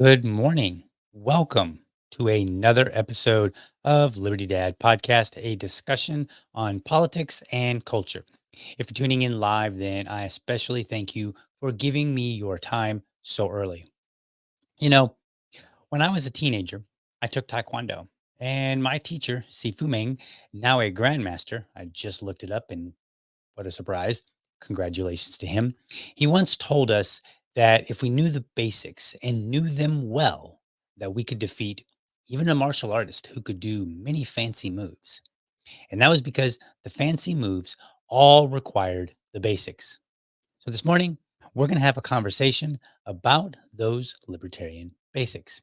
Good morning. Welcome to another episode of Liberty Dad Podcast, a discussion on politics and culture. If you're tuning in live, then I especially thank you for giving me your time so early. You know, when I was a teenager, I took Taekwondo, and my teacher, Sifu Ming, now a grandmaster, I just looked it up and what a surprise. Congratulations to him. He once told us that if we knew the basics and knew them well, that we could defeat even a martial artist who could do many fancy moves. And that was because the fancy moves all required the basics. So this morning, we're going to have a conversation about those libertarian basics.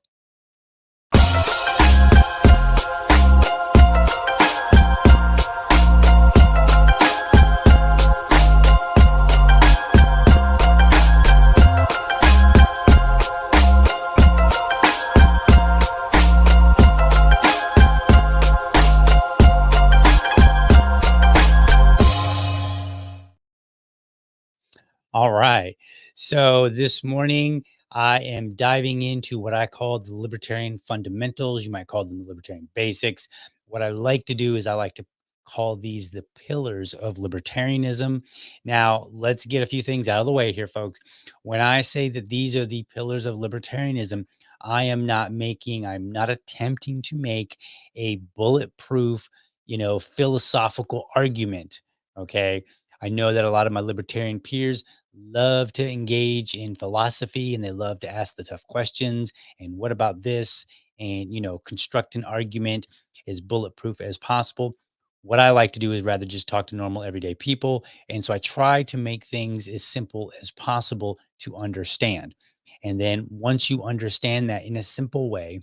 All right. So this morning, I am diving into what I call the libertarian fundamentals. You might call them the libertarian basics. What I like to do is I like to call these the pillars of libertarianism. Now, let's get a few things out of the way here, folks. When I say that these are the pillars of libertarianism, I'm not attempting to make a bulletproof, philosophical argument. Okay. I know that a lot of my libertarian peers love to engage in philosophy and they love to ask the tough questions. And what about this? And, construct an argument as bulletproof as possible. What I like to do is rather just talk to normal everyday people. And so I try to make things as simple as possible to understand. And then once you understand that in a simple way,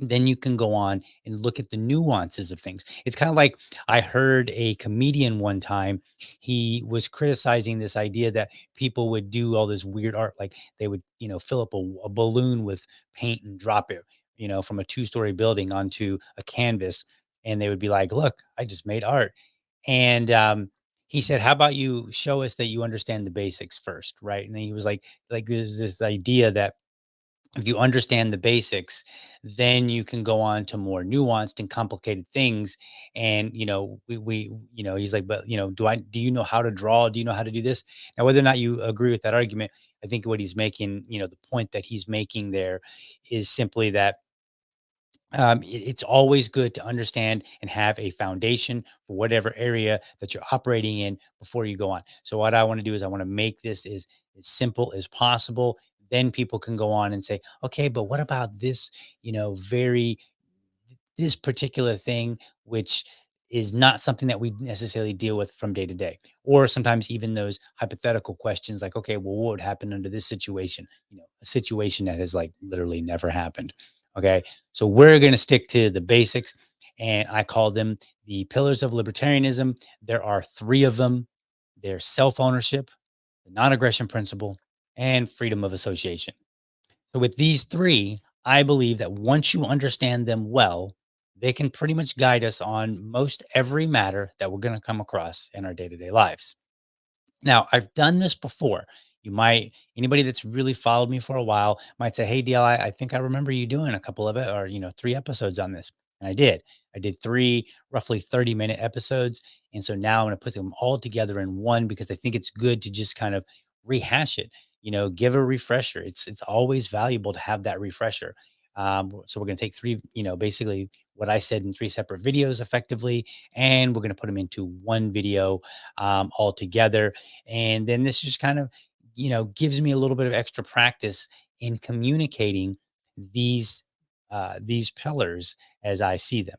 then you can go on and look at the nuances of things. It's kind of like I heard a comedian one time. He was criticizing this idea that people would do all this weird art, like they would, fill up a balloon with paint and drop it, from a two-story building onto a canvas. And they would be like, look, I just made art. And he said, how about you show us that you understand the basics first? Right. And he was like, there's this idea that if you understand the basics, then you can go on to more nuanced and complicated things. And he's like, but do you know how to draw? Do you know how to do this? Now, whether or not you agree with that argument, I think what he's making, the point that he's making there is simply that it's always good to understand and have a foundation for whatever area that you're operating in before you go on. So what I want to do is I want to make this as simple as possible. Then people can go on and say, okay, but what about this, very this particular thing, which is not something that we necessarily deal with from day to day. Or sometimes even those hypothetical questions like, okay, well, what would happen under this situation? A situation that has like literally never happened. Okay. So we're going to stick to the basics and I call them the pillars of libertarianism. There are three of them. They're self ownership, the non aggression principle, and freedom of association. So with these three, I believe that once you understand them well, they can pretty much guide us on most every matter that we're going to come across in our day-to-day lives. Now, I've done this before. Anybody that's really followed me for a while might say, hey, DL, I think I remember you doing a couple of it or, three episodes on this. And I did. I did three roughly 30-minute episodes. And so now I'm going to put them all together in one because I think it's good to just kind of rehash it, give a refresher. It's always valuable to have that refresher. So we're going to take three, basically what I said in three separate videos effectively, and we're going to put them into one video all together. And then this just kind of, gives me a little bit of extra practice in communicating these these pillars as I see them.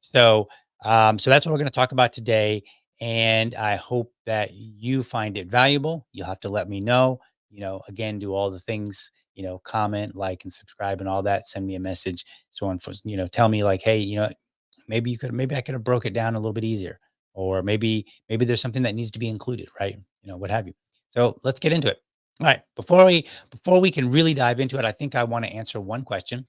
So, so that's what we're going to talk about today. And I hope that you find it valuable. You'll have to let me know. Again, do all the things. Comment, like, and subscribe, and all that. Send me a message. So on, for tell me like, hey, maybe I could have broke it down a little bit easier, or maybe there's something that needs to be included, right? What have you. So let's get into it. All right, before we can really dive into it, I think I want to answer one question,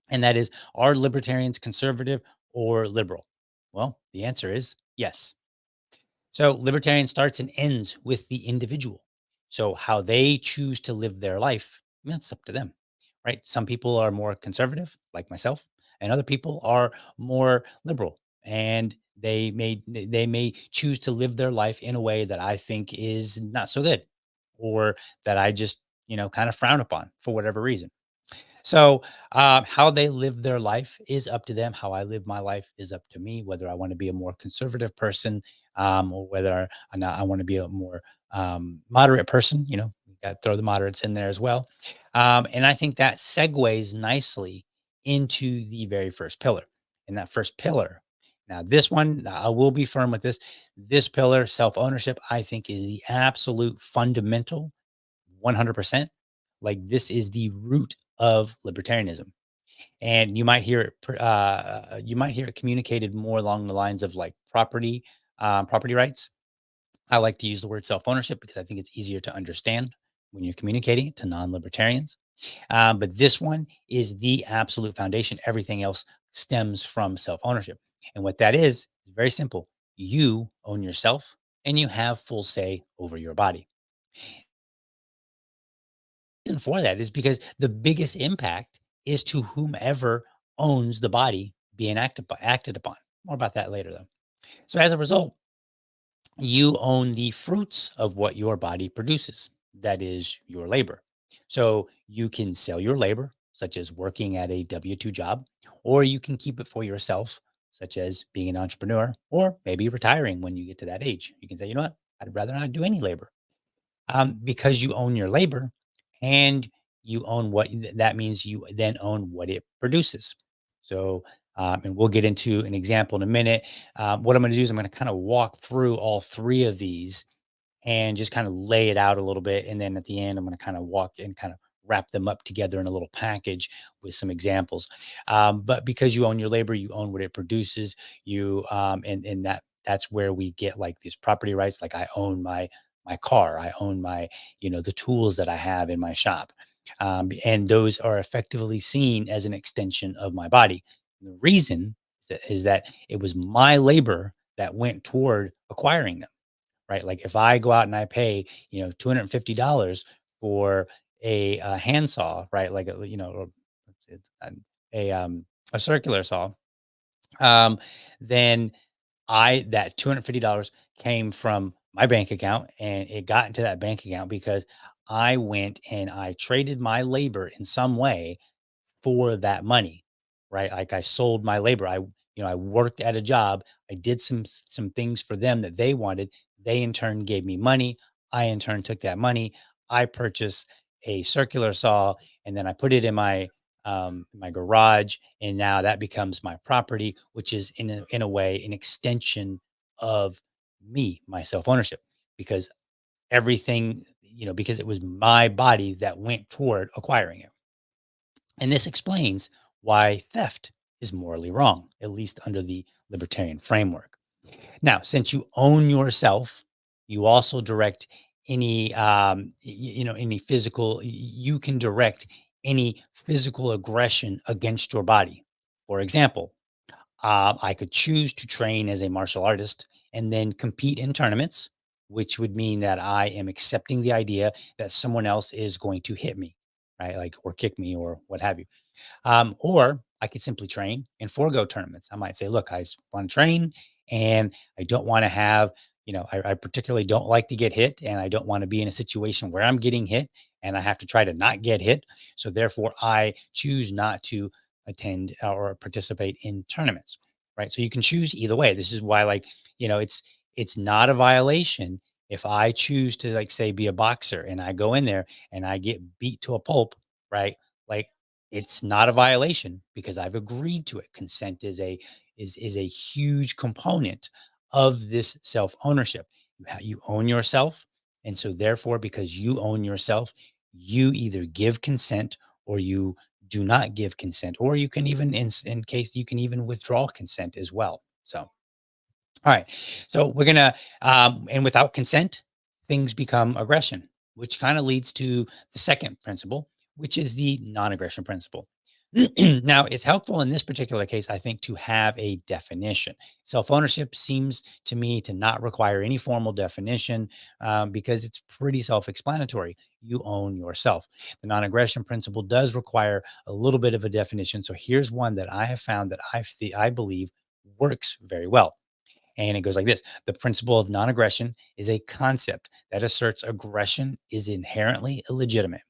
and that is, are libertarians conservative or liberal? Well, the answer is yes. So libertarian starts and ends with the individual. So how they choose to live their life, that's up to them. right? Some people are more conservative, like myself, and other people are more liberal, and they may choose to live their life in a way that I think is not so good, or that I just kind of frown upon for whatever reason. So, how they live their life is up to them. How I live my life is up to me, whether I want to be a more conservative person, or whether or not I want to be a more moderate person. You got to throw the moderates in there as well. And I think that segues nicely into the very first pillar. And that first pillar, now this one, I will be firm with this. This pillar, self ownership, I think is the absolute fundamental 100%. Like, this is the root of libertarianism. And you might hear it communicated more along the lines of like property rights. I like to use the word self-ownership because I think it's easier to understand when you're communicating it to non-libertarians. But this one is the absolute foundation. Everything else stems from self-ownership. And what that is very simple. You own yourself and you have full say over your body. Reason for that is because the biggest impact is to whomever owns the body being acted upon. More about that later, though. So as a result, you own the fruits of what your body produces. That is your labor. So you can sell your labor, such as working at a W 2 job, or you can keep it for yourself, such as being an entrepreneur, or maybe retiring when you get to that age. You can say, you know what, I'd rather not do any labor, because you own your labor and you own that means you then own what it produces. So, and we'll get into an example in a minute. What I'm going to do is I'm going to kind of walk through all three of these and just kind of lay it out a little bit. And then at the end, I'm going to kind of walk and kind of wrap them up together in a little package with some examples. But because you own your labor, you own what it produces. And that's where we get like these property rights. Like, I own my car, I own the tools that I have in my shop, and those are effectively seen as an extension of my body. The reason is that it was my labor that went toward acquiring them, right? Like, if I go out and I pay, $250 for a handsaw, right? Like, or it's a circular saw, um, then that $250 came from my bank account, and it got into that bank account because I went and I traded my labor in some way for that money, right? Like, I sold my labor. I worked at a job. I did some things for them that they wanted. They in turn gave me money. I in turn took that money. I purchased a circular saw, and then I put it in my garage, and now that becomes my property, which is in a way an extension of me, my self ownership, because because it was my body that went toward acquiring it. And this explains why theft is morally wrong, at least under the libertarian framework. Now, since you own yourself, you also direct any physical, you can direct any physical aggression against your body. For example, I could choose to train as a martial artist and then compete in tournaments, which would mean that I am accepting the idea that someone else is going to hit me, right? Like, or kick me or what have you. Or I could simply train and forego tournaments. I might say, look, I want to train and I don't want to have, I particularly don't like to get hit, and I don't want to be in a situation where I'm getting hit and I have to try to not get hit. So therefore, I choose not to attend or participate in tournaments. Right. So you can choose either way. This is why, like, it's not a violation if I choose to, like, say, be a boxer and I go in there and I get beat to a pulp, right? Like, it's not a violation because I've agreed to it. Consent is a huge component of this self-ownership. You own yourself, and so therefore, because you own yourself, you either give consent or you do not give consent, or you can even, in case, you can even withdraw consent as well. So, all right. So we're gonna and without consent, things become aggression, which kind of leads to the second principle, which is the non-aggression principle. Now, it's helpful in this particular case, I think, to have a definition. Self ownership seems to me to not require any formal definition because it's pretty self explanatory. You own yourself. The non aggression principle does require a little bit of a definition. So here's one that I have found that I believe works very well. And it goes like this: the principle of non aggression is a concept that asserts aggression is inherently illegitimate.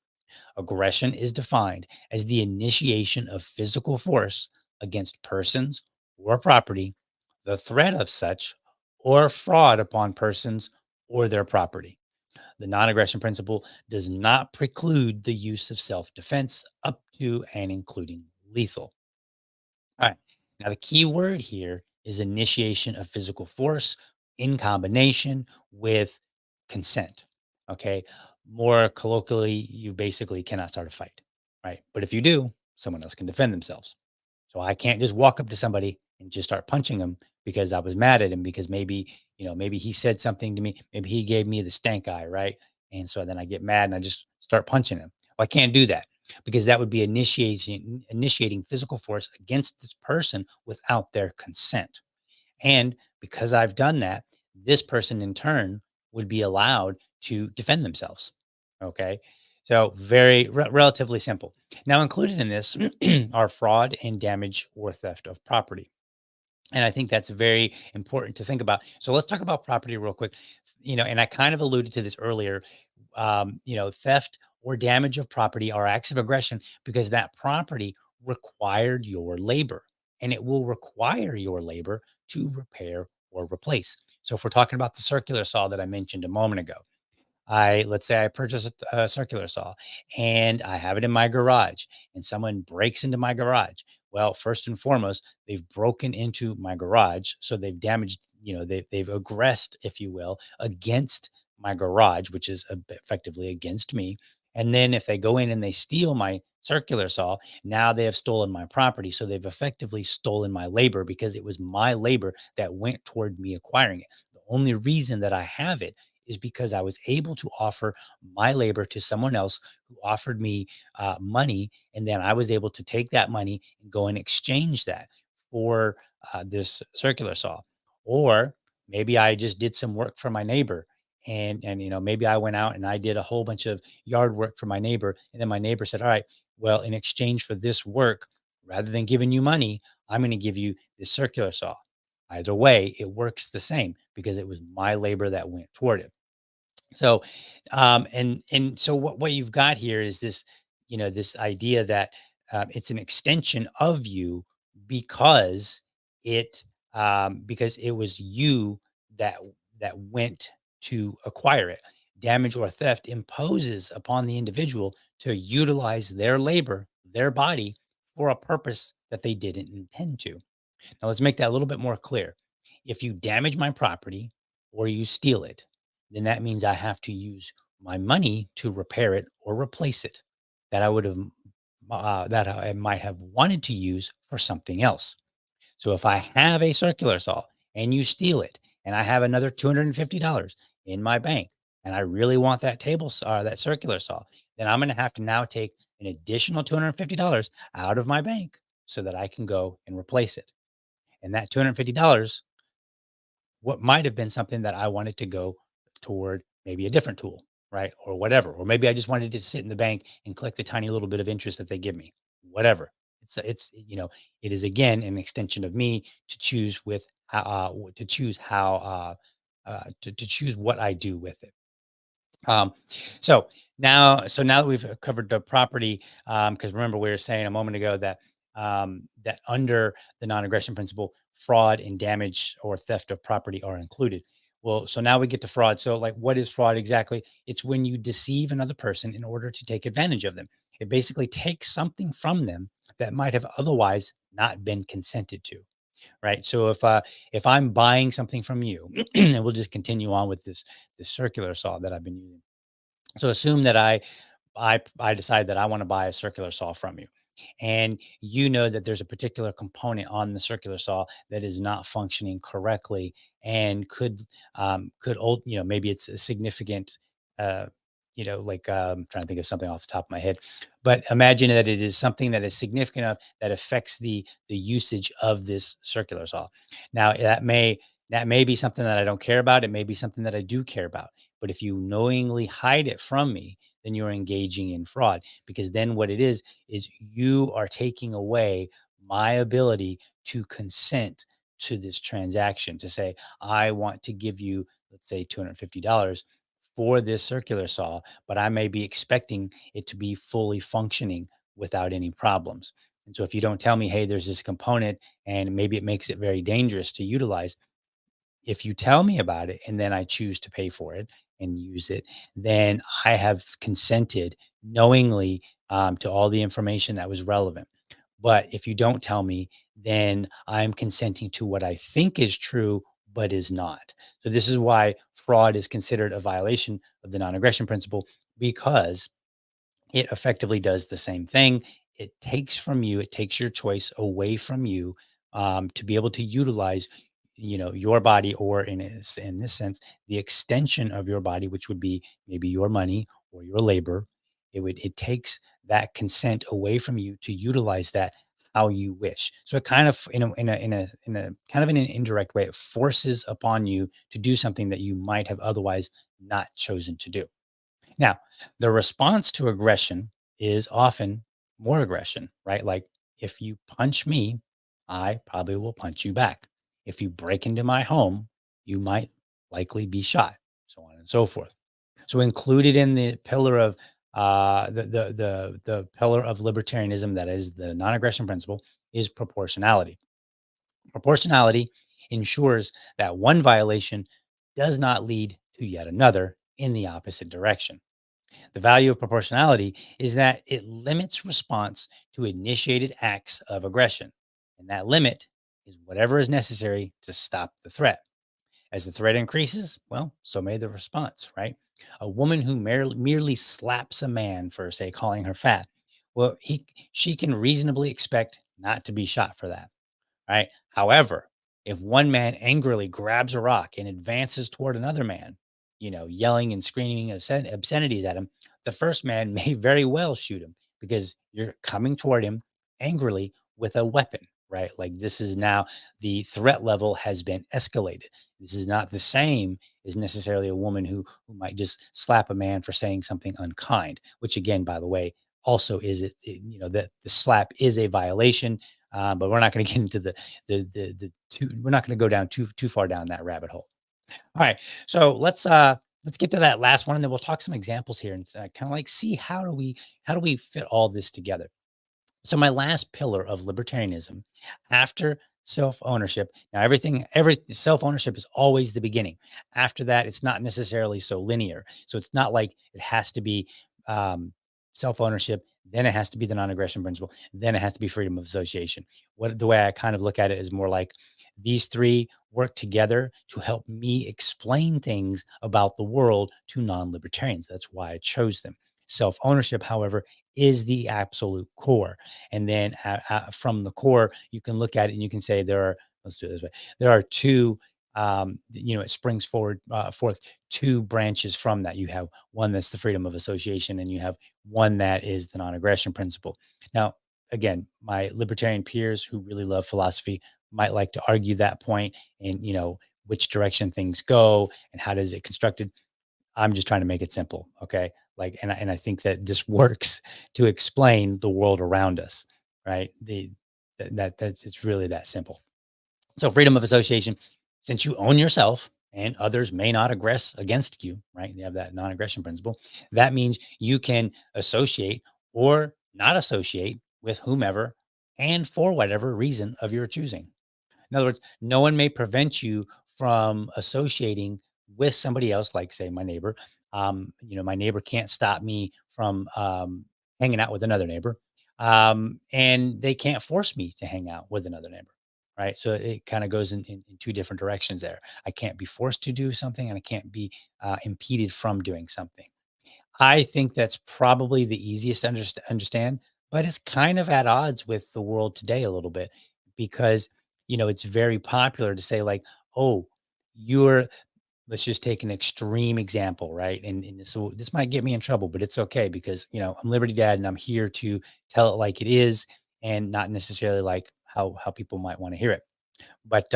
Aggression is defined as the initiation of physical force against persons or property, the threat of such, or fraud upon persons or their property. The non aggression principle does not preclude the use of self defense up to and including lethal. All right. Now, the key word here is initiation of physical force in combination with consent. Okay. More colloquially, you basically cannot start a fight. Right. But if you do, someone else can defend themselves. So I can't just walk up to somebody and just start punching him because I was mad at him because maybe, maybe he said something to me. Maybe he gave me the stank eye. Right. And so then I get mad and I just start punching him. Well, I can't do that because that would be initiating physical force against this person without their consent. And because I've done that, this person in turn would be allowed to defend themselves. Okay. So relatively simple. Now included in this are fraud and damage or theft of property. And I think that's very important to think about. So let's talk about property real quick. And I kind of alluded to this earlier. Theft or damage of property are acts of aggression because that property required your labor and it will require your labor to repair or replace. So if we're talking about the circular saw that I mentioned a moment ago, let's say I purchased a circular saw and I have it in my garage and someone breaks into my garage. Well, first and foremost, they've broken into my garage. So they've damaged, they've aggressed, if you will, against my garage, which is effectively against me. And then if they go in and they steal my circular saw, now they have stolen my property. So they've effectively stolen my labor because it was my labor that went toward me acquiring it. The only reason that I have it is because I was able to offer my labor to someone else who offered me money. And then I was able to take that money and go and exchange that for this circular saw. Or maybe I just did some work for my neighbor. And maybe I went out and I did a whole bunch of yard work for my neighbor. And then my neighbor said, all right, well, in exchange for this work, rather than giving you money, I'm going to give you this circular saw. Either way, it works the same because it was my labor that went toward it. So, and so what you've got here is this, this idea that it's an extension of you because because it was you that went to acquire it. Damage or theft imposes upon the individual to utilize their labor, their body, for a purpose that they didn't intend to. Now, let's make that a little bit more clear. If you damage my property or you steal it, then that means I have to use my money to repair it or replace it that I would have that I might have wanted to use for something else. So if I have a circular saw and you steal it, and I have another $250 in my bank, and I really want that that circular saw, then I'm going to have to now take an additional $250 out of my bank so that I can go and replace it. And that $250, what might have been something that I wanted to go toward maybe a different tool, right? Or whatever. Or maybe I just wanted it to sit in the bank and collect the tiny little bit of interest that they give me. Whatever. It is again an extension of me to choose with how to choose how to choose what I do with it. Um, so now that we've covered the property, because remember we were saying a moment ago that that under the non-aggression principle, fraud and damage or theft of property are included. Well, so now we get to fraud. So, like, what is fraud exactly? It's when you deceive another person in order to take advantage of them. It basically takes something from them that might have otherwise not been consented to, right? So if I'm buying something from you, and we'll just continue on with this circular saw that I've been using. So assume that I decide that I want to buy a circular saw from you. And you know that there's a particular component on the circular saw that is not functioning correctly and maybe it's a significant uh trying to think of something off the top of my head, but imagine that it is something that is significant enough that affects the usage of this circular saw. Now, that may be something that I don't care about. It may be something that I do care about. But if you knowingly hide it from me, then you're engaging in fraud, because then what it is you are taking away my ability to consent to this transaction, to say, I want to give you, let's say, $250 for this circular saw, but I may be expecting it to be fully functioning without any problems. And so if you don't tell me, hey, there's this component and maybe it makes it very dangerous to utilize, if you tell me about it and then I choose to pay for it and use it, then I have consented knowingly to all the information that was relevant. But if you don't tell me, then I'm consenting to what I think is true, but is not. So this is why fraud is considered a violation of the non-aggression principle, because it effectively does the same thing. It takes your choice away from you, to be able to utilize, your body, or in this sense, the extension of your body, which would be maybe your money or your labor. It takes that consent away from you to utilize that how you wish. So it kind of, in a kind of in an indirect way, it forces upon you to do something that you might have otherwise not chosen to do. Now, the response to aggression is often more aggression, right? Like, if you punch me, I probably will punch you back. If you break into my home, you might likely be shot, so on and so forth. So included in the pillar of the pillar of libertarianism, that is the non-aggression principle, is proportionality. Proportionality ensures that one violation does not lead to yet another in the opposite direction. The value of proportionality is that it limits response to initiated acts of aggression. And that limit is whatever is necessary to stop the threat. As the threat increases, well, so may the response, right? A woman who merely slaps a man for, say, calling her fat, well, she can reasonably expect not to be shot for that, right? However, if one man angrily grabs a rock and advances toward another man, yelling and screaming obscenities at him, the first man may very well shoot him, because you're coming toward him angrily with a weapon, right? Like, this is now, the threat level has been escalated. This is not the same as necessarily a woman who might just slap a man for saying something unkind, which, again, by the way, also is that the slap is a violation. But we're not going to get into the two. We're not going to go down too far down that rabbit hole. All right, so let's get to that last one, and then we'll talk some examples here and kind of like see how do we fit all this together. So my last pillar of libertarianism, after self-ownership. Now, every self-ownership is always the beginning. After that, it's not necessarily so linear. So it's not like it has to be um, self-ownership, then it has to be the non-aggression principle, then it has to be freedom of association. What the way I kind of look at it is more like these three work together to help me explain things about the world to non-libertarians. That's why I chose them. Self-ownership, however, is the absolute core. And then from the core, you can look at it and you can say let's do it this way. There are two, it springs forth two branches from that. You have one that's the freedom of association, and you have one that is the non-aggression principle. Now, again, my libertarian peers who really love philosophy might like to argue that point, and, which direction things go and how does it constructed. I'm just trying to make it simple. Okay. Like, and I think that this works to explain the world around us, right? That's it's really that simple. So freedom of association, since you own yourself and others may not aggress against you, right? You have that non-aggression principle. That means you can associate or not associate with whomever and for whatever reason of your choosing. In other words, no one may prevent you from associating with somebody else, like, say, my neighbor. My neighbor can't stop me from hanging out with another neighbor, and they can't force me to hang out with another neighbor. Right. So it kind of goes in two different directions there. I can't be forced to do something, and I can't be impeded from doing something. I think that's probably the easiest to understand, but it's kind of at odds with the world today a little bit, because, it's very popular to say, like, oh, you're let's just take an extreme example, right? And so this might get me in trouble, but it's okay because I'm Liberty Dad and I'm here to tell it like it is and not necessarily like how people might want to hear it. But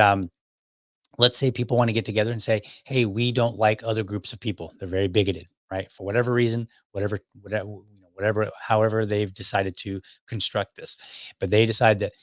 let's say people want to get together and say, "Hey, we don't like other groups of people. They're very bigoted, right? For whatever reason, whatever, however they've decided to construct this, but they decide that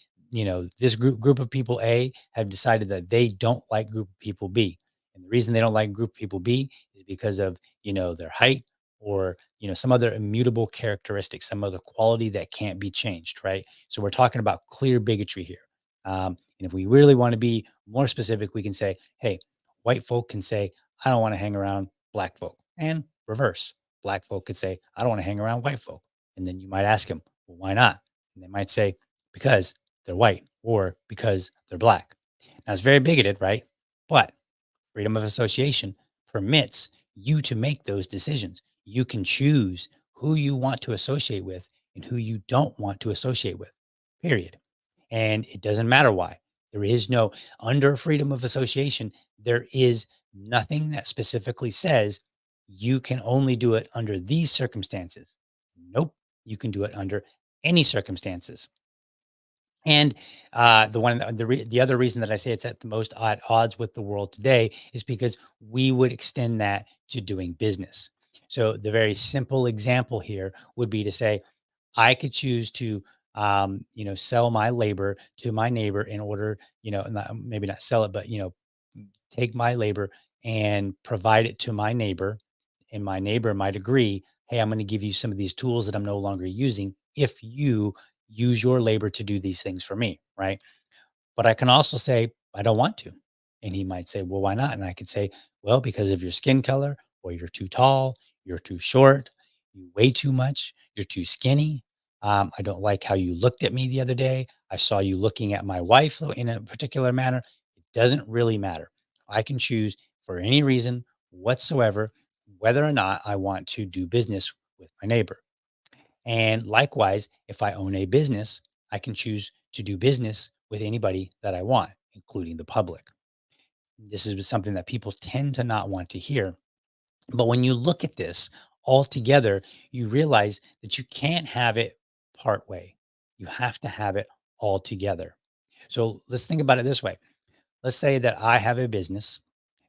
this group of people A have decided that they don't like group of people B, and the reason they don't like group of people B is because of their height or some other immutable characteristic, some other quality that can't be changed, right? So we're talking about clear bigotry here. And if we really want to be more specific, we can say, hey, white folk can say, I don't want to hang around black folk. And reverse, black folk could say, I don't want to hang around white folk. And then you might ask them, well, why not? And they might say, because they're white or because they're black. Now it's very bigoted, right? But freedom of association permits you to make those decisions. You can choose who you want to associate with and who you don't want to associate with, period. And it doesn't matter why. There is no, under freedom of association, there is nothing that specifically says you can only do it under these circumstances. Nope. You can do it under any circumstances. And the other reason that I say it's at the most odd odds with the world today is because we would extend that to doing business. So the very simple example here would be to say, I could choose to, sell my labor to my neighbor in order, maybe not sell it, but take my labor and provide it to my neighbor, and my neighbor might agree, hey, I'm going to give you some of these tools that I'm no longer using if you use your labor to do these things for me, right? But I can also say, I don't want to. And he might say, well, why not? And I could say, well, because of your skin color, or you're too tall, you're too short, you weigh too much, you're too skinny. I don't like how you looked at me the other day. I saw you looking at my wife in a particular manner. It doesn't really matter. I can choose for any reason whatsoever whether or not I want to do business with my neighbor. And likewise, if I own a business, I can choose to do business with anybody that I want, including the public. This is something that people tend to not want to hear. But when you look at this all together, you realize that you can't have it part way. You have to have it all together. So let's think about it this way. Let's say that I have a business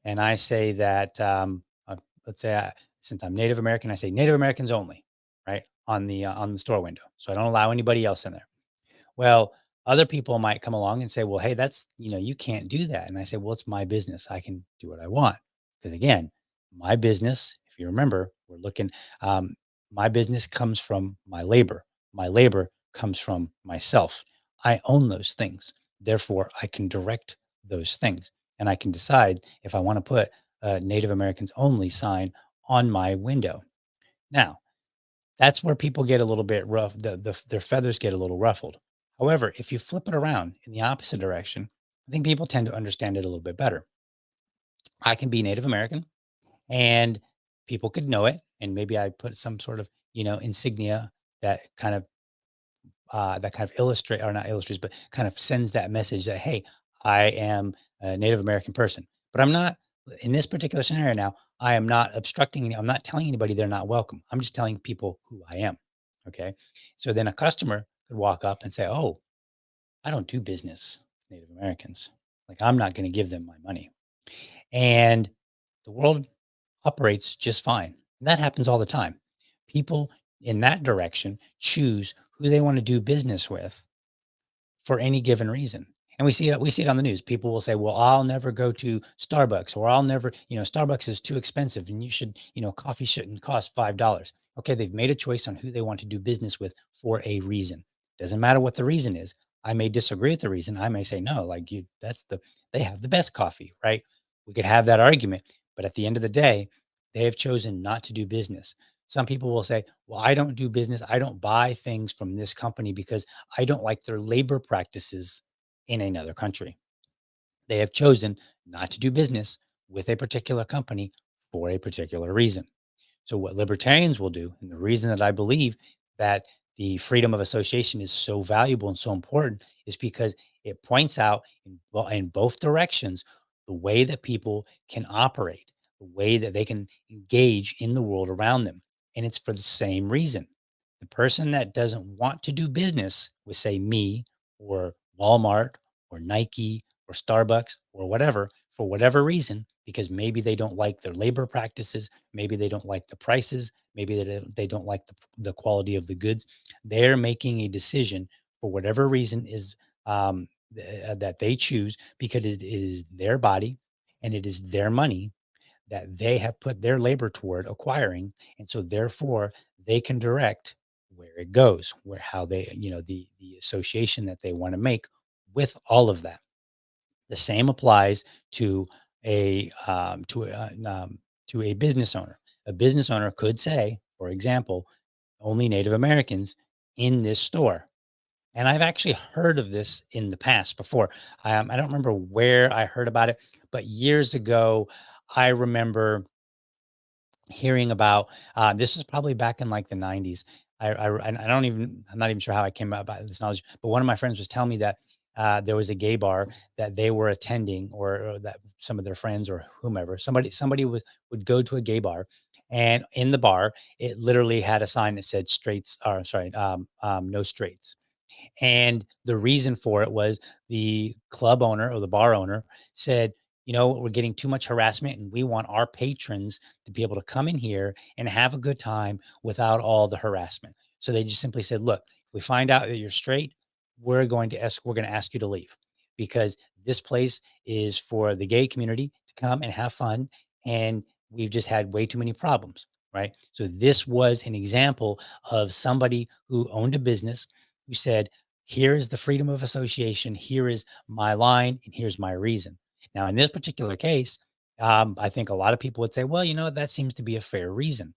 and I say that, let's say since I'm Native American, I say Native Americans only, right? On the store window. So I don't allow anybody else in there. Well, other people might come along and say, well, hey, you can't do that. And I say, well, it's my business. I can do what I want. Because again, my business, if you remember, um, my business comes from my labor. My labor comes from myself. I own those things. Therefore, I can direct those things. And I can decide if I want to put a Native Americans only sign on my window. Now, that's where people get a little bit rough. Their feathers get a little ruffled. However, if you flip it around in the opposite direction, I think people tend to understand it a little bit better. I can be Native American, and people could know it, and maybe I put some sort of insignia that kind of illustrate or not illustrates, but kind of sends that message that hey, I am a Native American person, but I'm not in this particular scenario. Now, I am not obstructing. I'm not telling anybody they're not welcome. I'm just telling people who I am. Okay, so then a customer could walk up and say, "Oh, I don't do business with Native Americans. Like I'm not going to give them my money," and the world operates just fine. And that happens all the time. People in that direction choose who they want to do business with for any given reason. And we see it on the news. People will say, "Well, I'll never go to Starbucks or I'll never, Starbucks is too expensive and coffee shouldn't cost $5." Okay, they've made a choice on who they want to do business with for a reason. Doesn't matter what the reason is. I may disagree with the reason. I may say, "No, like they have the best coffee," right? We could have that argument, but at the end of the day, they have chosen not to do business. Some people will say, "Well, I don't do business. I don't buy things from this company because I don't like their labor practices in another country." They have chosen not to do business with a particular company for a particular reason. So, what libertarians will do, and the reason that I believe that the freedom of association is so valuable and so important, is because it points out in both directions the way that people can operate. the way that they can engage in the world around them. And it's for the same reason. The person that doesn't want to do business with, say, me or Walmart or Nike or Starbucks or whatever, for whatever reason, because maybe they don't like their labor practices, maybe they don't like the prices, maybe they don't like the quality of the goods, they're making a decision for whatever reason is that they choose because it is their body and it is their money that they have put their labor toward acquiring, and so therefore they can direct where it goes, where how they, the association that they want to make with all of that. The same applies to a um, to a um, to a business owner. A business owner could say, for example, only Native Americans in this store. And I've actually heard of this in the past before. I don't remember where I heard about it, but years ago, I remember hearing about this was probably back in like the 90s. I don't even, I'm not even sure how I came about this knowledge, but one of my friends was telling me that there was a gay bar that they were attending, or that some of their friends or whomever, somebody would go to a gay bar, and in the bar it literally had a sign that said straights, or sorry, no straights. And the reason for it was the club owner or the bar owner said, we're getting too much harassment and we want our patrons to be able to come in here and have a good time without all the harassment. So they just simply said, look, if we find out that you're straight, we're going to ask you to leave, because this place is for the gay community to come and have fun, and we've just had way too many problems, right? So this was an example of somebody who owned a business who said, here is the freedom of association. Here is my line, and here's my reason. Now, in this particular case, I think a lot of people would say, well, that seems to be a fair reason,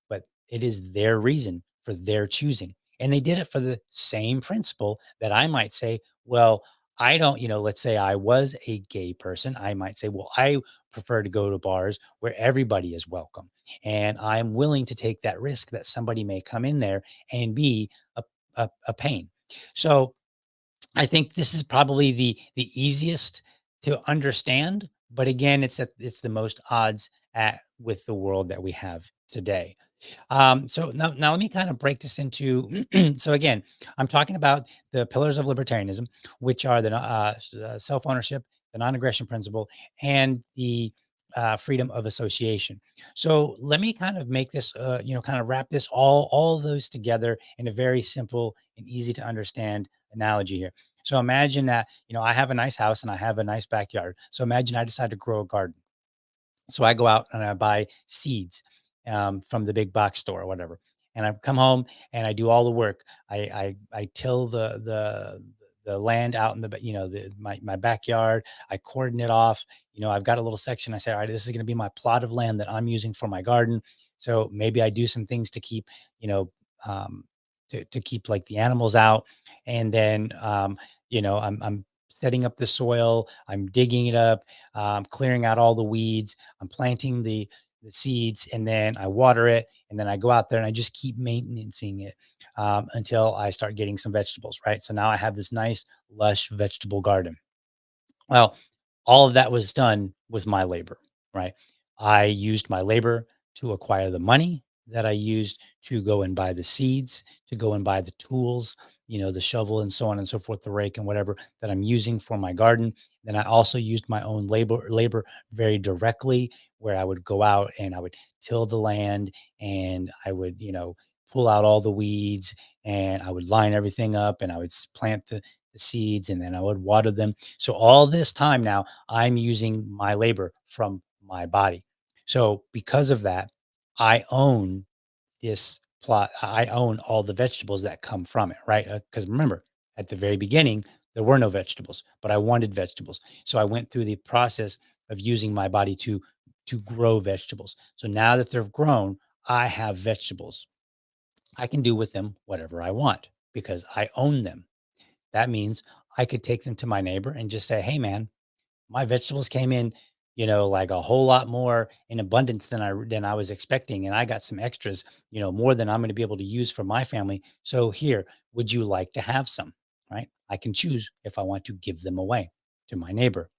but it is their reason for their choosing. And they did it for the same principle that I might say, well, I don't, let's say I was a gay person. I might say, well, I prefer to go to bars where everybody is welcome. And I'm willing to take that risk that somebody may come in there and be a pain. So I think this is probably the easiest to understand, but again, it's the most odds at with the world that we have today. So now let me kind of break this into. So again, I'm talking about the pillars of libertarianism, which are the self ownership, the non aggression principle, and the freedom of association. So let me kind of make this, kind of wrap this all of those together in a very simple and easy to understand analogy here. So imagine that, I have a nice house and I have a nice backyard. So imagine I decide to grow a garden. So I go out and I buy seeds from the big box store or whatever, and I come home and I do all the work. I till the land out in my backyard. I cordon it off. I've got a little section. I say, all right, this is going to be my plot of land that I'm using for my garden. So maybe I do some things to keep, you know, um, to keep like the animals out, and then I'm setting up the soil. I'm digging it up, clearing out all the weeds. I'm planting the seeds, and then I water it, and then I go out there and I just keep maintaining it until I start getting some vegetables. Right. So now I have this nice lush vegetable garden. Well, all of that was done with my labor, right? I used my labor to acquire the money that I used to go and buy the seeds, to go and buy the tools, the shovel and so on and so forth, the rake and whatever that I'm using for my garden. Then I also used my own labor very directly, where I would go out and I would till the land, and I would, pull out all the weeds, and I would line everything up, and I would plant the seeds, and then I would water them. So all this time now, I'm using my labor from my body. So because of that, I own this plot. I own all the vegetables that come from it, right? Because remember, at the very beginning, there were no vegetables, but I wanted vegetables. So I went through the process of using my body to grow vegetables. So now that they're grown, I have vegetables. I can do with them whatever I want because I own them. That means I could take them to my neighbor and just say, "Hey, man, my vegetables came in, like a whole lot more in abundance than I was expecting, and I got some extras, more than I'm going to be able to use for my family. So here, would you like to have some?" Right? I can choose if I want to give them away to my neighbor.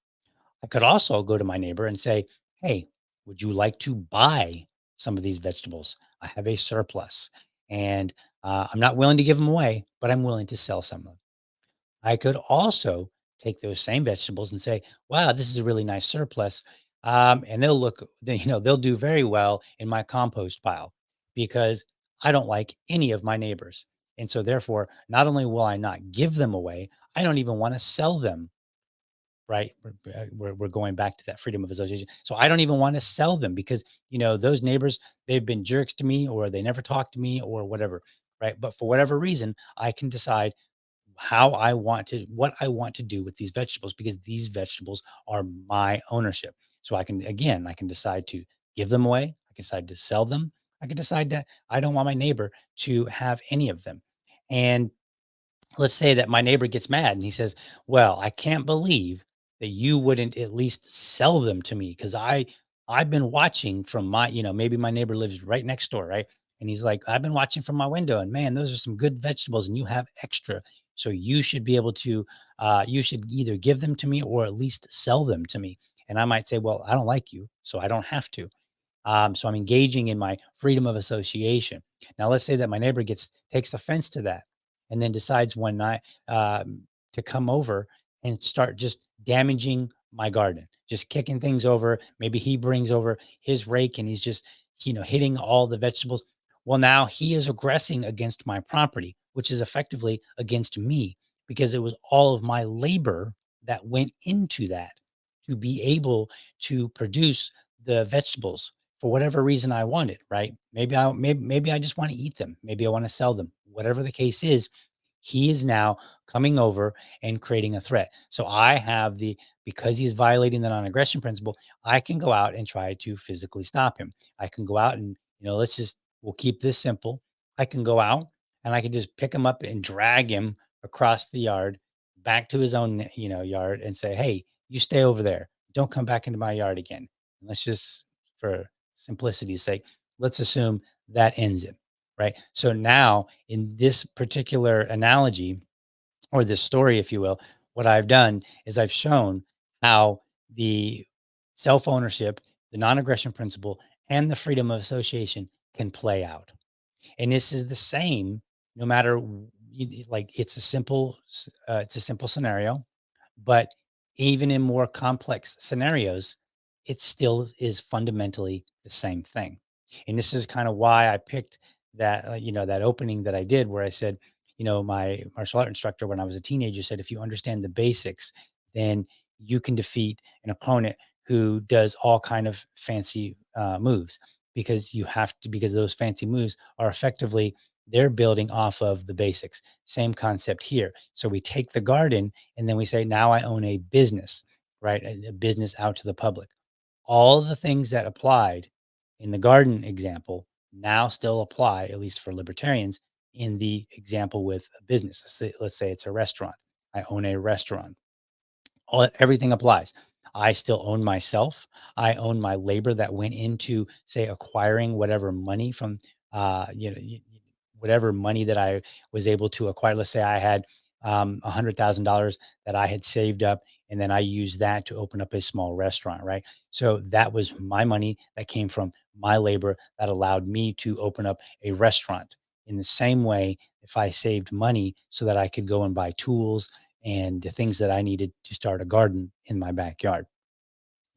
I could also go to my neighbor and say, "Hey, Would you like to buy some of these vegetables? I have a surplus and I'm not willing to give them away, but I'm willing to sell some of them. I could also take those same vegetables and say, wow, this is a really nice surplus. And they'll they'll do very well in my compost pile because I don't like any of my neighbors. And so, therefore, not only will I not give them away, I don't even want to sell them. Right. We're going back to that freedom of association. So I don't even want to sell them because, those neighbors, they've been jerks to me or they never talk to me or whatever. Right. But for whatever reason, I can decide what I want to do with these vegetables because these vegetables are my ownership. So I can decide to give them away. I can decide to sell them. I can decide that I don't want my neighbor to have any of them. And let's say that my neighbor gets mad and he says, "Well, I can't believe that you wouldn't at least sell them to me because I've been watching from maybe my neighbor lives right next door, right? And he's like, I've been watching from my window, and man, those are some good vegetables, and you have extra, so you should be able to, you should either give them to me or at least sell them to me." And I might say, "Well, I don't like you, so I don't have to." So I'm engaging in my freedom of association. Now, let's say that my neighbor takes offense to that, and then decides one night to come over and start just damaging my garden, just kicking things over. Maybe he brings over his rake and he's just hitting all the vegetables. Well, now he is aggressing against my property, which is effectively against me because it was all of my labor that went into that to be able to produce the vegetables for whatever reason I wanted, right? Maybe I just want to eat them. Maybe I want to sell them. Whatever the case is, he is now coming over and creating a threat. So I have because he's violating the non-aggression principle, I can go out and try to physically stop him. I can go out and, we'll keep this simple. I can go out and I can just pick him up and drag him across the yard back to his own, yard and say, "Hey, you stay over there. Don't come back into my yard again." Let's just, for simplicity's sake, let's assume that ends it, right? So now in this particular analogy or this story, if you will, what I've done is I've shown how the self ownership, the non aggression principle, and the freedom of association can play out. And this is the same no matter like it's a simple scenario, but even in more complex scenarios, it still is fundamentally the same thing. And this is kind of why I picked that opening that I did where I said, my martial art instructor when I was a teenager said, if you understand the basics, then you can defeat an opponent who does all kind of fancy moves because those fancy moves are effectively they're building off of the basics. Same concept here. So we take the garden and then we say, now I own a business, right? A business out to the public. All the things that applied in the garden example now still apply, at least for libertarians, in the example with a business. Let's say it's a restaurant. I own a restaurant. Everything applies. I still own myself. I own my labor that went into, say, acquiring whatever money from, whatever money that I was able to acquire. Let's say I had $100,000 that I had saved up, and then I used that to open up a small restaurant, right? So that was my money that came from my labor that allowed me to open up a restaurant. In the same way, if I saved money so that I could go and buy tools and the things that I needed to start a garden in my backyard.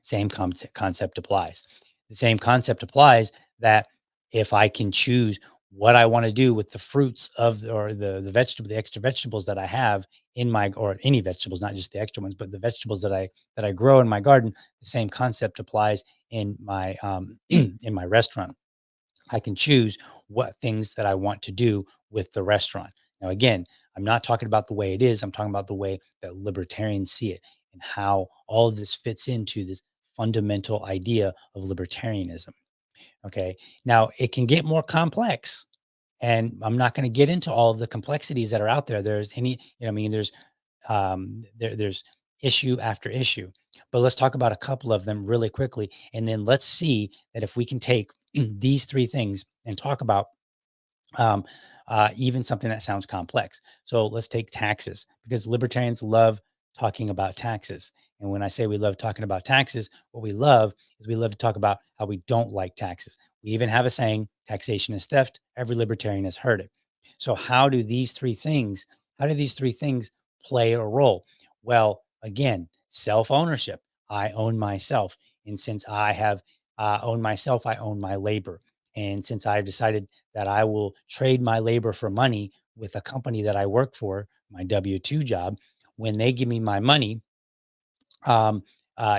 Same concept applies. The same concept applies that if I can choose what I want to do with the fruits of or the extra vegetables that I have in my or any vegetables, not just the extra ones, but the vegetables that I grow in my garden, the same concept applies in my in my restaurant. I can choose what things that I want to do with the restaurant. Now, again, I'm not talking about the way it is. I'm talking about the way that libertarians see it and how all of this fits into this fundamental idea of libertarianism. Okay. Now, it can get more complex, and I'm not going to get into all of the complexities that are out there. There's issue after issue, but let's talk about a couple of them really quickly, and then let's see that if we can take these three things and talk about um, even something that sounds complex. So let's take taxes because libertarians love talking about taxes. And when I say we love talking about taxes, what we love is we love to talk about how we don't like taxes. We even have a saying, taxation is theft. Every libertarian has heard it. So how do these three things play a role? Well, again, self-ownership. I own myself. And since I have owned myself, I own my labor. And since I've decided that I will trade my labor for money with a company that I work for, my W-2 job, when they give me my money, um,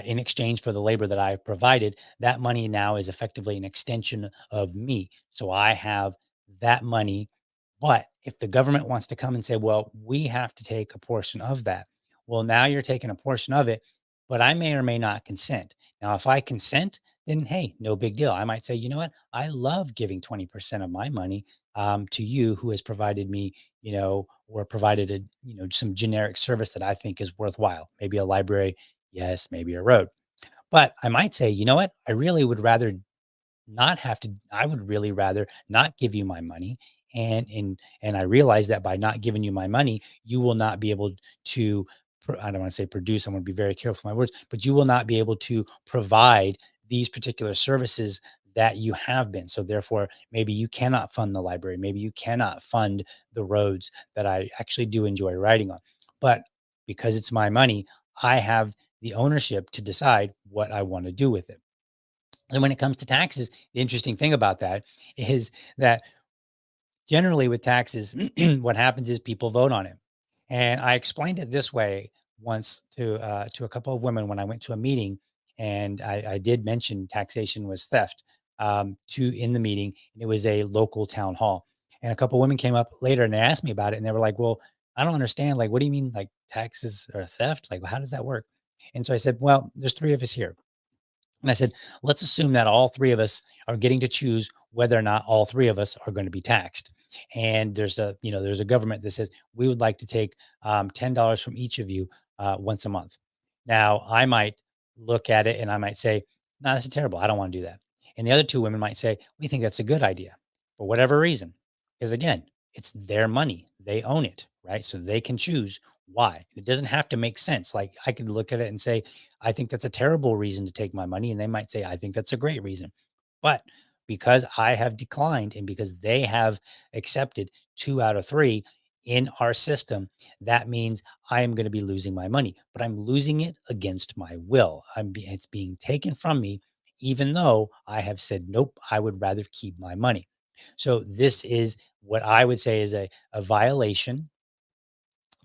in exchange for the labor that I've provided, that money now is effectively an extension of me. So I have that money. But if the government wants to come and say, well, we have to take a portion of that, well, now you're taking a portion of it, but I may or may not consent. Now, if I consent, then hey, no big deal. I might say, you know what? I love giving 20% of my money to you who has provided me, or provided some generic service that I think is worthwhile, maybe a library. Yes, maybe a road. But I might say, you know what? I would really rather not give you my money. And I realize that by not giving you my money, you will not be able to I don't want to say produce, I want to be very careful with my words, but you will not be able to provide these particular services that you have been. So therefore, maybe you cannot fund the library, maybe you cannot fund the roads that I actually do enjoy riding on. But because it's my money, I have the ownership to decide what I want to do with it. And when it comes to taxes, the interesting thing about that is that generally with taxes, what happens is people vote on it. And I explained it this way once to a couple of women when I went to a meeting, and I did mention taxation was theft to in the meeting. And it was a local town hall, and a couple of women came up later and they asked me about it, and they were like, "Well, I don't understand. Like, what do you mean, like taxes are theft? Like, how does that work?" And so I said, "Well, there's three of us here." And I said, let's assume that all three of us are getting to choose whether or not all three of us are going to be taxed. And there's a government that says we would like to take $10 from each of you once a month. Now, I might look at it and I might say, no, this is terrible. I don't want to do that. And the other two women might say, we think that's a good idea for whatever reason. Because again, it's their money. They own it, right? So they can choose why. It doesn't have to make sense. Like I could look at it and say, I think that's a terrible reason to take my money. And they might say, I think that's a great reason. But because I have declined and because they have accepted two out of three in our system, that means I am going to be losing my money, but I'm losing it against my will. It's being taken from me, even though I have said, nope, I would rather keep my money. So this is what I would say is a violation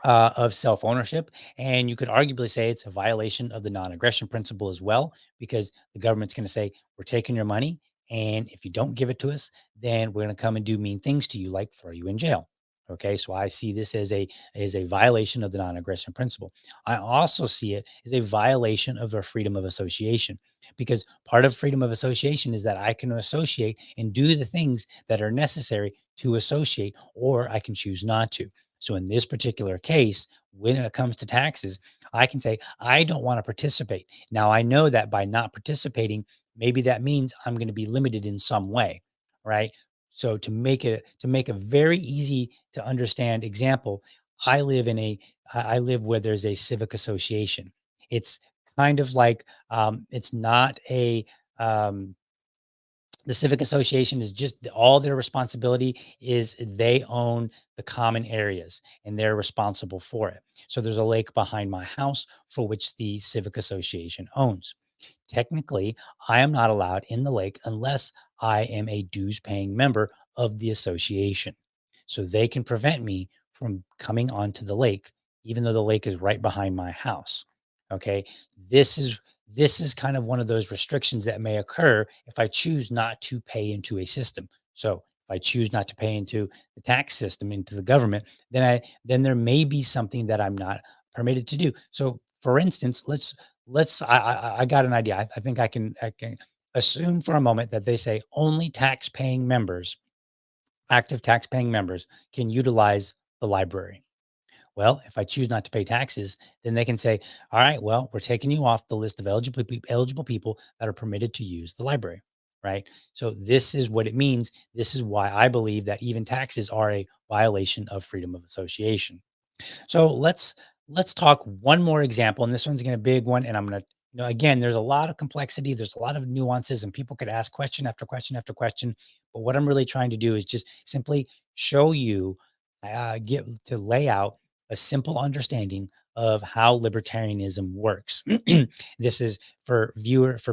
of self ownership. And you could arguably say it's a violation of the non aggression principle as well, because the government's going to say, we're taking your money. And if you don't give it to us, then we're going to come and do mean things to you, like throw you in jail. Okay. So I see this as a violation of the non aggression principle. I also see it as a violation of our freedom of association, because part of freedom of association is that I can associate and do the things that are necessary to associate, or I can choose not to. So in this particular case, when it comes to taxes, I can say, I don't want to participate. Now, I know that by not participating, maybe that means I'm going to be limited in some way, right? So to make a very easy to understand example, I live where there's a civic association. It's kind of like it's not a the civic association is just all their responsibility is they own the common areas and they're responsible for it. So there's a lake behind my house for which the civic association owns. Technically, I am not allowed in the lake unless I am a dues paying member of the association. So they can prevent me from coming onto the lake, even though the lake is right behind my house. Okay. This is this is kind of one of those restrictions that may occur if I choose not to pay into a system. So if I choose not to pay into the tax system, into the government, then there may be something that I'm not permitted to do. So for instance, I got an idea. I think I can assume for a moment that they say only active tax paying members can utilize the library. Well, if I choose not to pay taxes, then they can say, all right, well, we're taking you off the list of eligible people that are permitted to use the library. Right. So this is what it means. This is why I believe that even taxes are a violation of freedom of association. So let's talk one more example, and this one's gonna be a big one, and I'm gonna again, there's a lot of complexity, there's a lot of nuances, and people could ask question after question after question. But what I'm really trying to do is just simply show you, get to lay out a simple understanding of how libertarianism works. This is for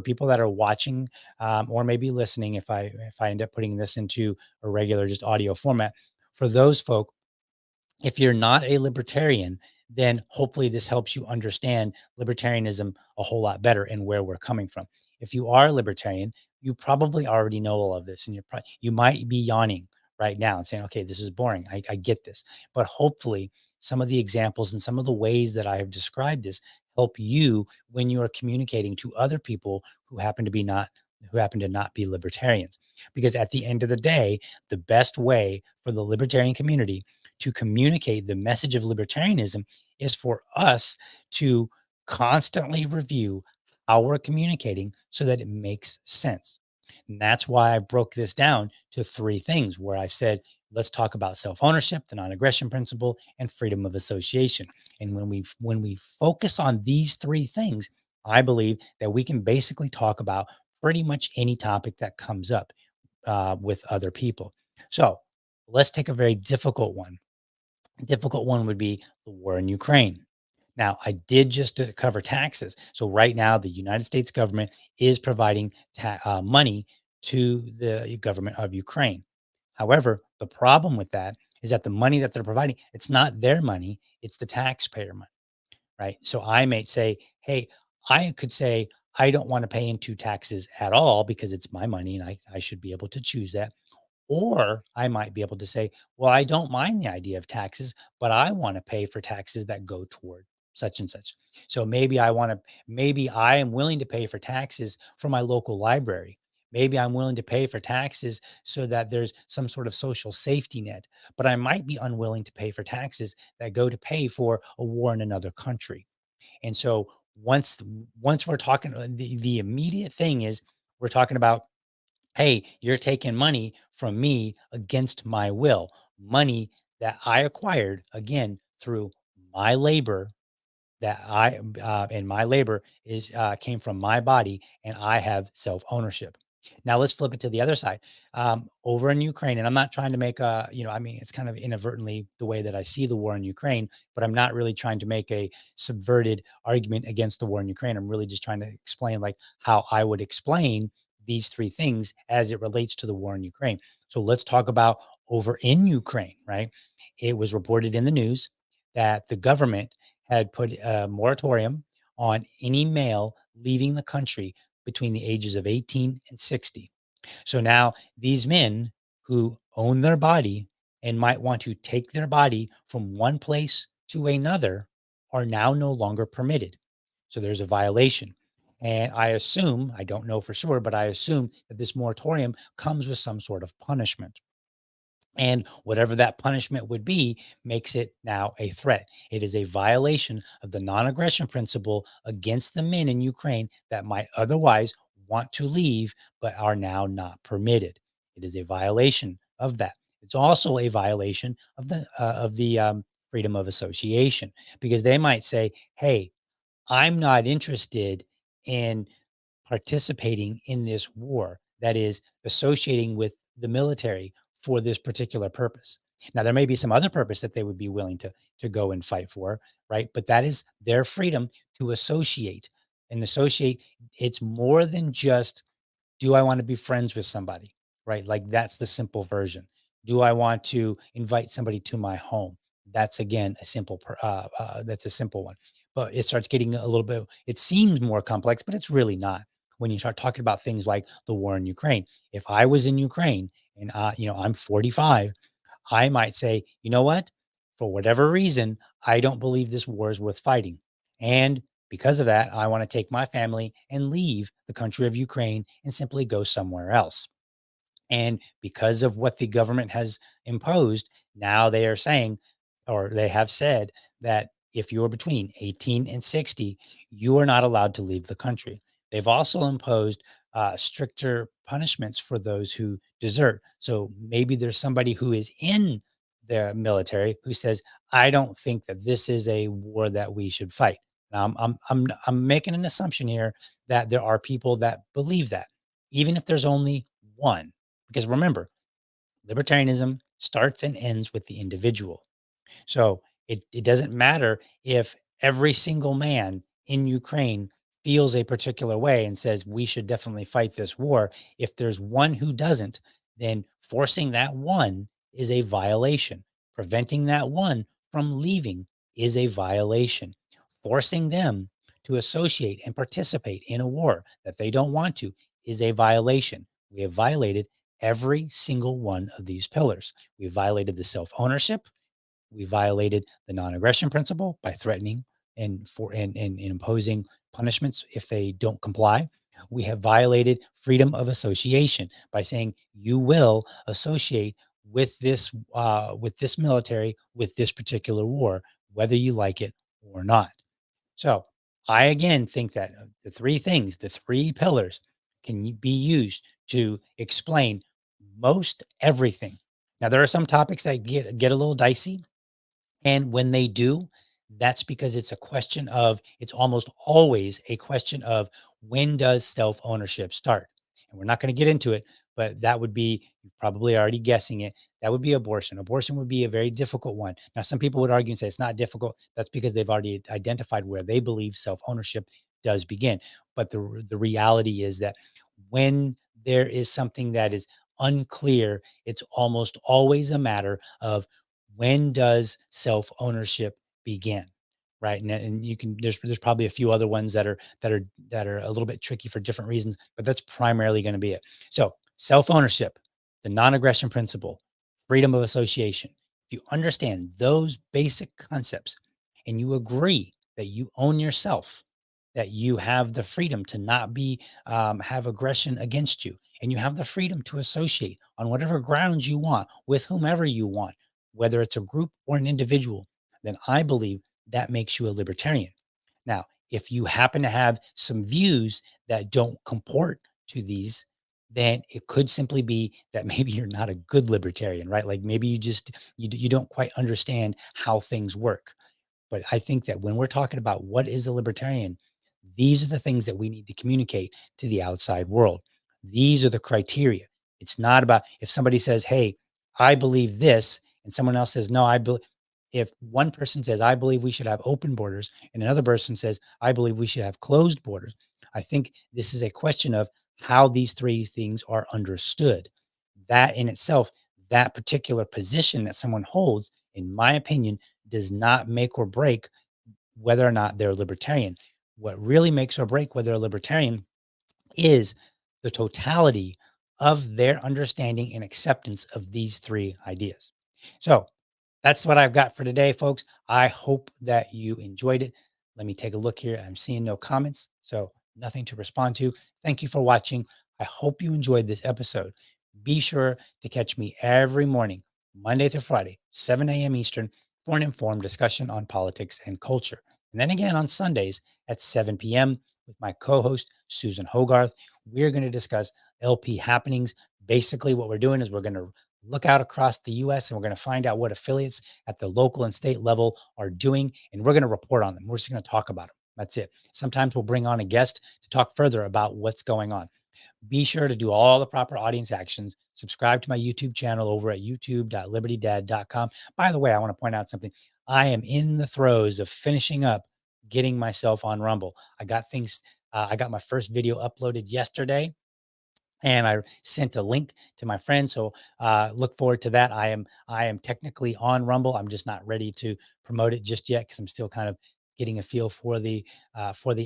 people that are watching, or maybe listening. If I end up putting this into a regular just audio format, for those folk, if you're not a libertarian, then hopefully this helps you understand libertarianism a whole lot better and where we're coming from. If you are a libertarian, you probably already know all of this, and you might be yawning right now and saying, "Okay, this is boring. I get this," but hopefully some of the examples and some of the ways that I have described this help you when you are communicating to other people who happen to not be libertarians. Because at the end of the day, the best way for the libertarian community to communicate the message of libertarianism is for us to constantly review how we're communicating so that it makes sense. And that's why I broke this down to three things where I said, let's talk about self-ownership, the non-aggression principle, and freedom of association. And when we focus on these three things, I believe that we can basically talk about pretty much any topic that comes up with other people. So let's take a very difficult one would be the war in Ukraine. Now, I did just cover taxes. So right now, the United States government is providing money to the government of Ukraine. However, the problem with that is that the money that they're providing, it's not their money, it's the taxpayer money, right? So I may say, hey, I could say, I don't want to pay into taxes at all because it's my money and I should be able to choose that. Or I might be able to say, well, I don't mind the idea of taxes, but I want to pay for taxes that go toward such and such. So maybe I am willing to pay for taxes for my local library. Maybe I'm willing to pay for taxes so that there's some sort of social safety net, but I might be unwilling to pay for taxes that go to pay for a war in another country. And so once we're talking, the immediate thing is we're talking about, hey, you're taking money from me against my will, money that I acquired again through my labor and my labor is came from my body, and I have self ownership. Now let's flip it to the other side. Over in Ukraine, and I'm not trying to make I mean, it's kind of inadvertently the way that I see the war in Ukraine, but I'm not really trying to make a subverted argument against the war in Ukraine. I'm really just trying to explain like how I would explain these three things as it relates to the war in Ukraine. So let's talk about over in Ukraine, right? It was reported in the news that the government had put a moratorium on any male leaving the country between the ages of 18 and 60. So now these men who own their body and might want to take their body from one place to another are now no longer permitted. So there's a violation. And I don't know for sure, but I assume that this moratorium comes with some sort of punishment. And whatever that punishment would be makes it now a threat. It is a violation of the non aggression principle against the men in Ukraine that might otherwise want to leave, but are now not permitted. It is a violation of that. It's also a violation of the freedom of association because they might say, "Hey, I'm not interested in participating in this war that is associating with the military for this particular purpose." Now, there may be some other purpose that they would be willing to go and fight for, right? But that is their freedom to associate and associate. It's more than just, do I want to be friends with somebody, right? Like that's the simple version. Do I want to invite somebody to my home? That's again that's a simple one. But it starts getting a little bit. It seems more complex, but it's really not. When you start talking about things like the war in Ukraine, if I was in Ukraine and I'm 45, I might say, you know what? For whatever reason, I don't believe this war is worth fighting. And because of that, I want to take my family and leave the country of Ukraine and simply go somewhere else. And because of what the government has imposed, now they are saying, or they have said, that if you're between 18 and 60, you are not allowed to leave the country. They've also imposed stricter punishments for those who desert. So maybe there's somebody who is in the military who says, I don't think that this is a war that we should fight. Now, I'm making an assumption here that there are people that believe that, even if there's only one. Because remember, libertarianism starts and ends with the individual. So it doesn't matter if every single man in Ukraine feels a particular way and says we should definitely fight this war. If there's one who doesn't, then forcing that one is a violation. Preventing that one from leaving is a violation. Forcing them to associate and participate in a war that they don't want to is a violation. We have violated every single one of these pillars. We violated the self ownership. We violated the non-aggression principle by threatening and imposing punishments if they don't comply. We have violated freedom of association by saying you will associate with this military, with this particular war, whether you like it or not. So I again think that the three things, the three pillars, be used to explain most everything. Now there are some topics that get a little dicey, and when they do, that's because it's almost always a question of when does self ownership start? And we're not going to get into it, but that would be, you're probably already guessing it, that would be abortion. Abortion would be a very difficult one. Now, some people would argue and say it's not difficult. That's because they've already identified where they believe self ownership does begin. But the reality is that when there is something that is unclear, it's almost always a matter of when does self ownership begin, right? And you can there's probably a few other ones that are a little bit tricky for different reasons, but that's primarily going to be it. So self ownership, the non-aggression principle, freedom of association. If you understand those basic concepts and you agree that you own yourself, that you have the freedom to not be have aggression against you, and you have the freedom to associate on whatever grounds you want with whomever you want, whether it's a group or an individual, then I believe that makes you a libertarian. Now, if you happen to have some views that don't comport to these, then it could simply be that maybe you're not a good libertarian, right? Like maybe you don't quite understand how things work. But I think that when we're talking about what is a libertarian, these are the things that we need to communicate to the outside world. These are the criteria. It's not about if somebody says, "Hey, I believe this," and someone else says, "No, I believe." If one person says, "I believe we should have open borders," and another person says, "I believe we should have closed borders," I think this is a question of how these three things are understood. That in itself, that particular position that someone holds, in my opinion, does not make or break whether or not they're libertarian. What really makes or break whether they're libertarian is the totality of their understanding and acceptance of these three ideas. So that's what I've got for today, folks. I hope that you enjoyed it. Let me take a look here. I'm seeing no comments, so nothing to respond to. Thank you for watching. I hope you enjoyed this episode. Be sure to catch me every morning, Monday through Friday, 7 a.m. Eastern, for an informed discussion on politics and culture. And then again on Sundays at 7 p.m. with my co host, Susan Hogarth. We're going to discuss LP happenings. Basically, what we're doing is we're going to look out across the US and we're going to find out what affiliates at the local and state level are doing. And we're going to report on them. We're just going to talk about them. That's it. Sometimes we'll bring on a guest to talk further about what's going on. Be sure to do all the proper audience actions. Subscribe to my YouTube channel over at youtube.libertydad.com. By the way, I want to point out something. I am in the throes of finishing up getting myself on Rumble. I got my first video uploaded yesterday and I sent a link to my friend. So look forward to that. I am technically on Rumble. I'm just not ready to promote it just yet because I'm still kind of getting a feel for the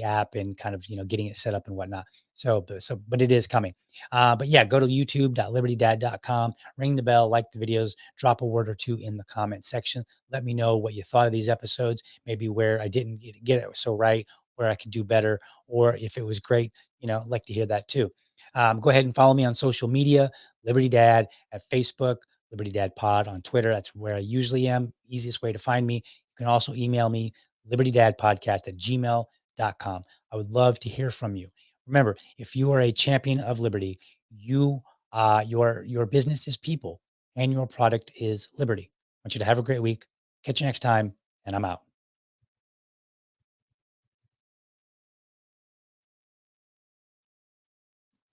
app and kind of getting it set up and whatnot. But it is coming. But yeah, go to youtube.libertydad.com, ring the bell, like the videos, drop a word or two in the comment section. Let me know what you thought of these episodes, maybe where I didn't get it so right, where I could do better, or if it was great. I'd like to hear that too. Go ahead and follow me on social media, Liberty Dad at Facebook, Liberty Dad Pod on Twitter. That's where I usually am. Easiest way to find me. You can also email me, libertydadpodcast@gmail.com. I would love to hear from you. Remember, if you are a champion of liberty, your business is people and your product is liberty. want you to have a great week. Catch you next time, and I'm out.